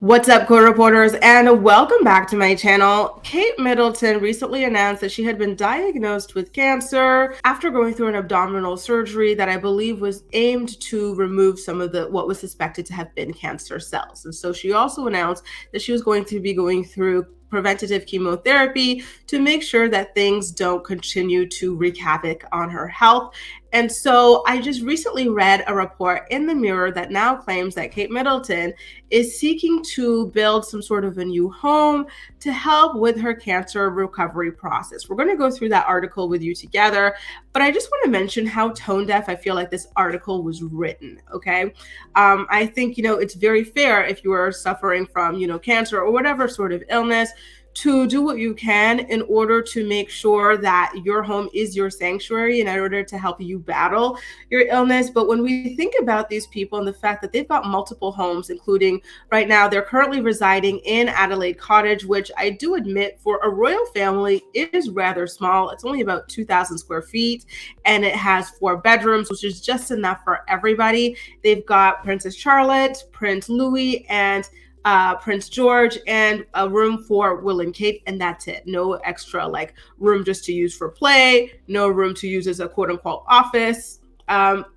What's up, co-reporters, and welcome back to my channel. Kate Middleton recently announced that she had been diagnosed with cancer after going through an abdominal surgery that I believe was aimed to remove some of what was suspected to have been cancer cells. And so she also announced that she was going to be going through preventative chemotherapy to make sure that things don't continue to wreak havoc on her health. And so I just recently read a report in the Mirror that now claims that Kate Middleton is seeking to build some sort of a new home to help with her cancer recovery process. We're going to go through that article with you together, but I just want to mention how tone deaf I feel like this article was written. Okay. I think, it's very fair if you are suffering from, cancer or whatever sort of illness, to do what you can in order to make sure that your home is your sanctuary and in order to help you battle your illness. But when we think about these people and the fact that they've got multiple homes, including right now, they're currently residing in Adelaide Cottage, which I do admit for a royal family is rather small. It's only about 2,000 square feet and it has 4 bedrooms, which is just enough for everybody. They've got Princess Charlotte, Prince Louis, and Prince George, and a room for Will and Kate, and that's it. No extra room just to use for play, no room to use as a quote unquote office.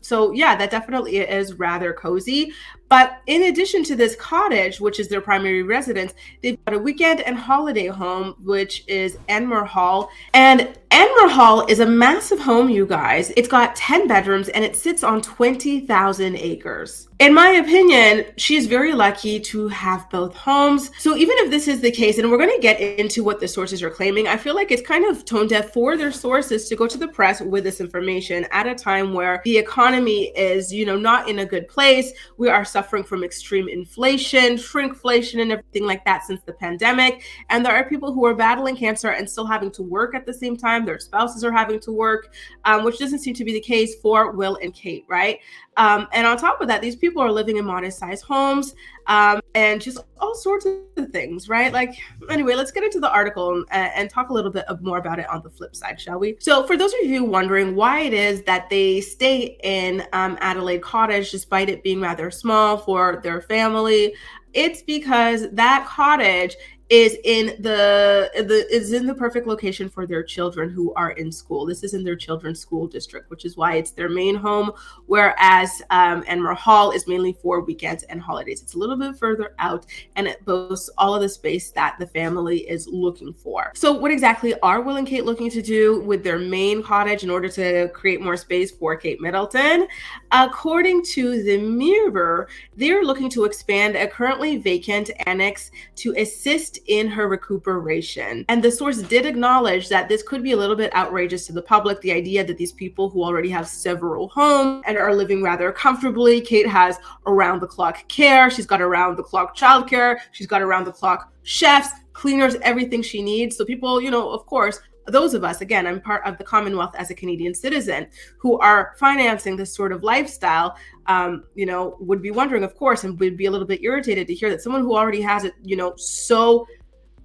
So yeah, that definitely is rather cozy. But in addition to this cottage, which is their primary residence, they've got a weekend and holiday home, which is Enmore Hall. And Enmore Hall is a massive home, you guys. It's got 10 bedrooms and it sits on 20,000 acres. In my opinion, she's very lucky to have both homes. So even if this is the case, and we're going to get into what the sources are claiming, I feel like it's kind of tone deaf for their sources to go to the press with this information at a time where the economy is, not in a good place. We are suffering from extreme inflation, shrinkflation, and everything like that since the pandemic. And there are people who are battling cancer and still having to work at the same time. Their spouses are having to work, which doesn't seem to be the case for Will and Kate, right? And on top of that, these people are living in modest sized homes, and just all sorts of things, right? Anyway, let's get into the article and talk a little bit more about it on the flip side, shall we? So for those of you wondering why it is that they stay in Adelaide Cottage, despite it being rather small for their family, it's because that cottage is in the perfect location for their children who are in school. This is in their children's school district, which is why it's their main home, whereas Enmore Hall is mainly for weekends and holidays. It's a little bit further out and it boasts all of the space that the family is looking for. So what exactly are Will and Kate looking to do with their main cottage in order to create more space for Kate Middleton? According to the Mirror, they're looking to expand a currently vacant annex to assist in her recuperation. And the source did acknowledge that this could be a little bit outrageous to the public, the idea that these people who already have several homes and are living rather comfortably. Kate has around-the-clock care, she's got around-the-clock childcare, she's got around-the-clock chefs, cleaners, everything she needs. So people, of course, those of us, again, I'm part of the Commonwealth as a Canadian citizen, who are financing this sort of lifestyle, would be wondering, of course, and would be a little bit irritated to hear that someone who already has it, so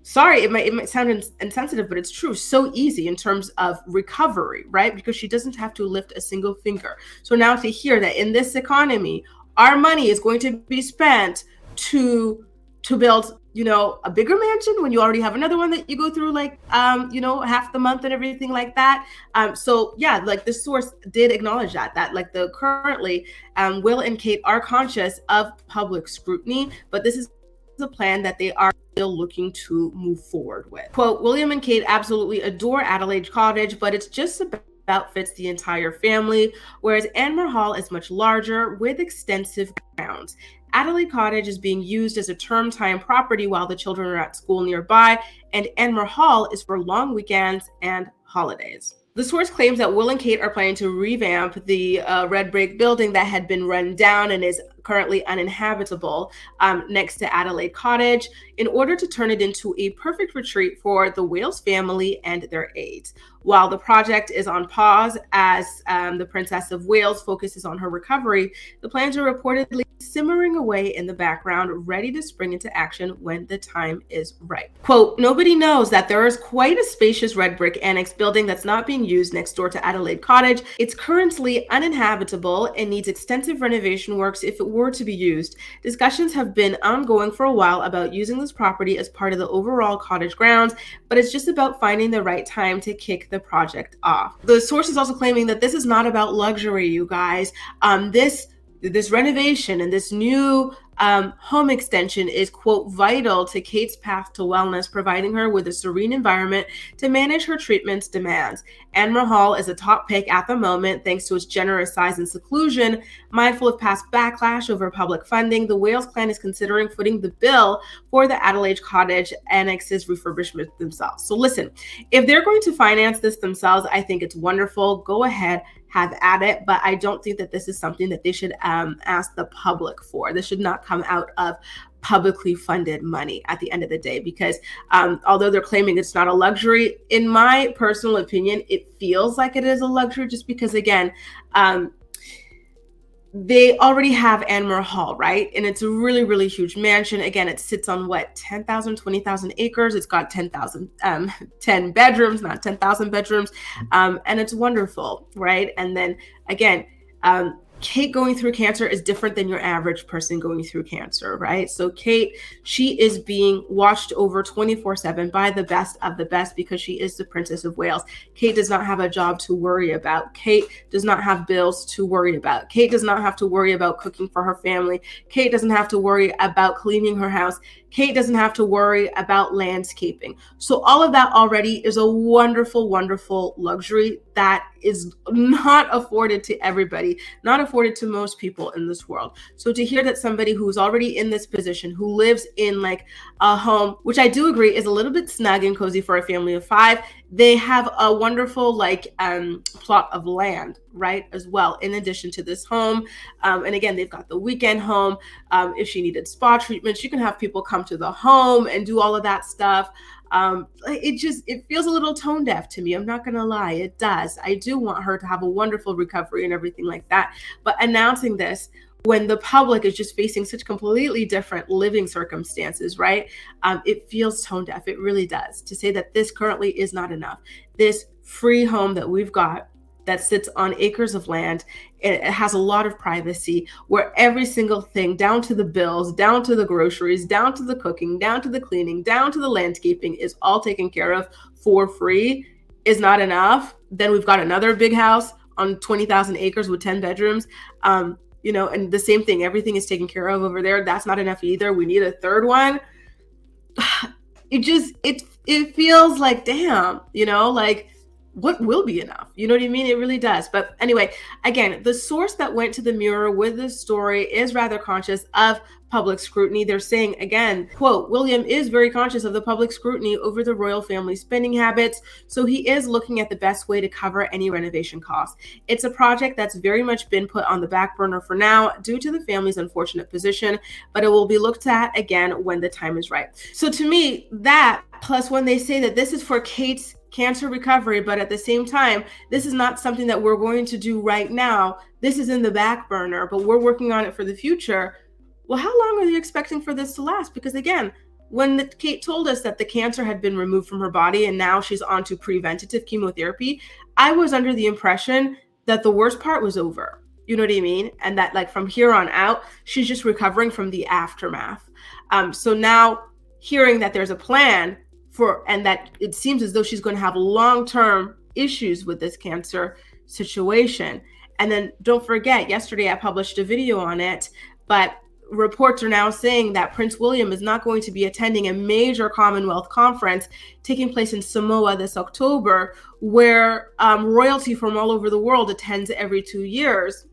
sorry, it might sound insensitive, but it's true, so easy in terms of recovery, right? Because she doesn't have to lift a single finger. So now to hear that in this economy, our money is going to be spent to build, a bigger mansion when you already have another one that you go through half the month and everything like that. So yeah, the source did acknowledge that the currently Will and Kate are conscious of public scrutiny, but this is a plan that they are still looking to move forward with. Quote, William and Kate absolutely adore Adelaide Cottage, but it's just about fits the entire family, whereas Enmore Hall is much larger with extensive grounds. Adelaide Cottage is being used as a term time property while the children are at school nearby, and Enmore Hall is for long weekends and holidays. The source claims that Will and Kate are planning to revamp the red brick building that had been run down and is currently uninhabitable next to Adelaide Cottage in order to turn it into a perfect retreat for the Wales family and their aides. While the project is on pause as the Princess of Wales focuses on her recovery, the plans are reportedly simmering away in the background, ready to spring into action when the time is right. Quote, nobody knows that there is quite a spacious red brick annex building that's not being used next door to Adelaide Cottage. It's currently uninhabitable and needs extensive renovation works if it were to be used. Discussions have been ongoing for a while about using this property as part of the overall cottage grounds, but it's just about finding the right time to kick the project off. The source is also claiming that this is not about luxury, you guys. This renovation and this new home extension is, quote, vital to Kate's path to wellness, providing her with a serene environment to manage her treatment's demands. Anmar Hall is a top pick at the moment thanks to its generous size and seclusion. Mindful of past backlash over public funding, the Wales clan is considering footing the bill for the Adelaide cottage annexes refurbishment themselves. So listen, if they're going to finance this themselves, I think it's wonderful. Go ahead, have at it, but I don't think that this is something that they should ask the public for. This should not come out of publicly funded money at the end of the day, because although they're claiming it's not a luxury, in my personal opinion, it feels like it is a luxury, just because, again, they already have Anmar Hall, right? And it's a really, really huge mansion. Again, it sits on what, 10,000, 20,000 acres. It's got 10 bedrooms, not 10,000 bedrooms. And it's wonderful, right? And then again, Kate going through cancer is different than your average person going through cancer, right? So Kate, she is being watched over 24/7 by the best of the best because she is the Princess of Wales. Kate does not have a job to worry about. Kate does not have bills to worry about. Kate does not have to worry about cooking for her family. Kate doesn't have to worry about cleaning her house. Kate doesn't have to worry about landscaping. So all of that already is a wonderful, wonderful luxury that is not afforded to everybody, not afforded to most people in this world. So to hear that somebody who's already in this position, who lives in like a home, which I do agree is a little bit snug and cozy for a family of 5, they have a wonderful plot of land, right, as well, in addition to this home. And again, they've got the weekend home. If she needed spa treatments, you can have people come to the home and do all of that stuff. It feels a little tone deaf to me. I'm not gonna lie, it does. I do want her to have a wonderful recovery and everything like that. But announcing this when the public is just facing such completely different living circumstances, right? It feels tone deaf. It really does. To say that this currently is not enough. This free home that we've got that sits on acres of land, it has a lot of privacy, where every single thing, down to the bills, down to the groceries, down to the cooking, down to the cleaning, down to the landscaping, is all taken care of for free, is not enough. Then we've got another big house on 20,000 acres with 10 bedrooms. And the same thing, everything is taken care of over there. That's not enough either. We need a third one. It feels like, damn, what will be enough? You know what I mean? It really does. But anyway, again, the source that went to the Mirror with this story is rather conscious of public scrutiny. They're saying, again, quote, William is very conscious of the public scrutiny over the royal family spending habits, so he is looking at the best way to cover any renovation costs. It's a project that's very much been put on the back burner for now due to the family's unfortunate position, but it will be looked at again when the time is right. So to me, that plus when they say that this is for Kate's cancer recovery, but at the same time, this is not something that we're going to do right now. This is in the back burner, but we're working on it for the future. Well, how long are you expecting for this to last? Because again, when Kate told us that the cancer had been removed from her body and now she's on to preventative chemotherapy, I was under the impression that the worst part was over. You know what I mean? And that from here on out, she's just recovering from the aftermath. So now hearing that there's a plan and that it seems as though she's going to have long-term issues with this cancer situation. And then don't forget, yesterday I published a video on it, but reports are now saying that Prince William is not going to be attending a major Commonwealth conference taking place in Samoa this October, where royalty from all over the world attends every 2 years.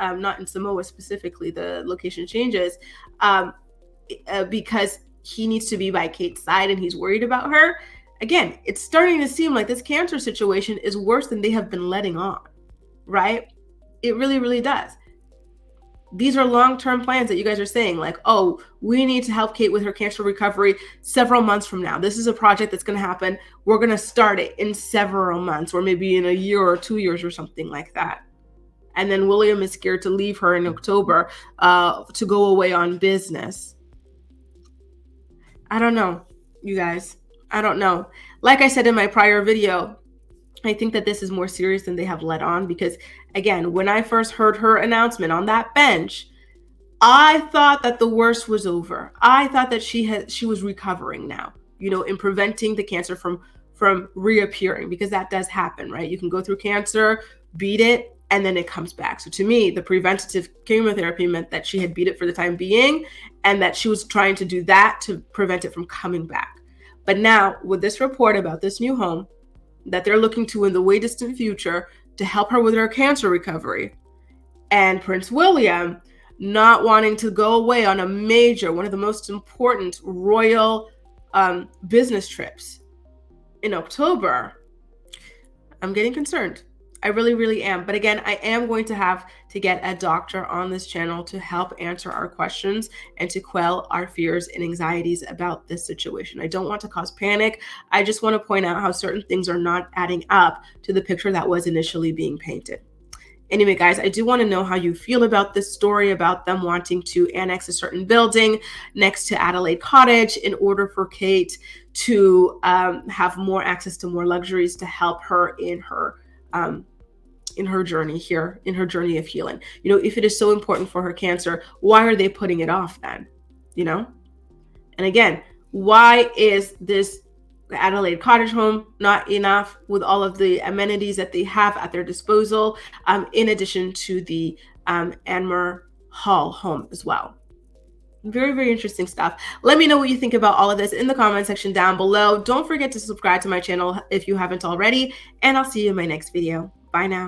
Not in Samoa specifically, the location changes, because he needs to be by Kate's side and he's worried about her. Again, it's starting to seem like this cancer situation is worse than they have been letting on, right? It really, really does. These are long-term plans that you guys are saying, like, oh, we need to help Kate with her cancer recovery several months from now. This is a project that's going to happen. We're going to start it in several months, or maybe in a year or 2 years or something like that. And then William is scared to leave her in October to go away on business. I don't know, you guys. I don't know. Like I said in my prior video, I think that this is more serious than they have let on, because again, when I first heard her announcement on that bench, I thought that the worst was over. I thought that she was recovering now, in preventing the cancer from reappearing, because that does happen, right? You can go through cancer, beat it, and then it comes back. So to me, the preventative chemotherapy meant that she had beat it for the time being, and that she was trying to do that to prevent it from coming back. But now, with this report about this new home that they're looking to in the way distant future to help her with her cancer recovery, and Prince William not wanting to go away on one of the most important royal business trips in October, I'm getting concerned. I really, really am. But again, I am going to have to get a doctor on this channel to help answer our questions and to quell our fears and anxieties about this situation. I don't want to cause panic. I just want to point out how certain things are not adding up to the picture that was initially being painted. Anyway, guys, I do want to know how you feel about this story about them wanting to annex a certain building next to Adelaide Cottage in order for Kate to have more access to more luxuries to help her in her journey here, in her journey of healing. If it is so important for her cancer, why are they putting it off then? And again, why is this Adelaide Cottage home not enough with all of the amenities that they have at their disposal, in addition to the Anmer Hall home as well? Very, very interesting stuff. Let me know what you think about all of this in the comment section down below. Don't forget to subscribe to my channel if you haven't already, and I'll see you in my next video. Bye now.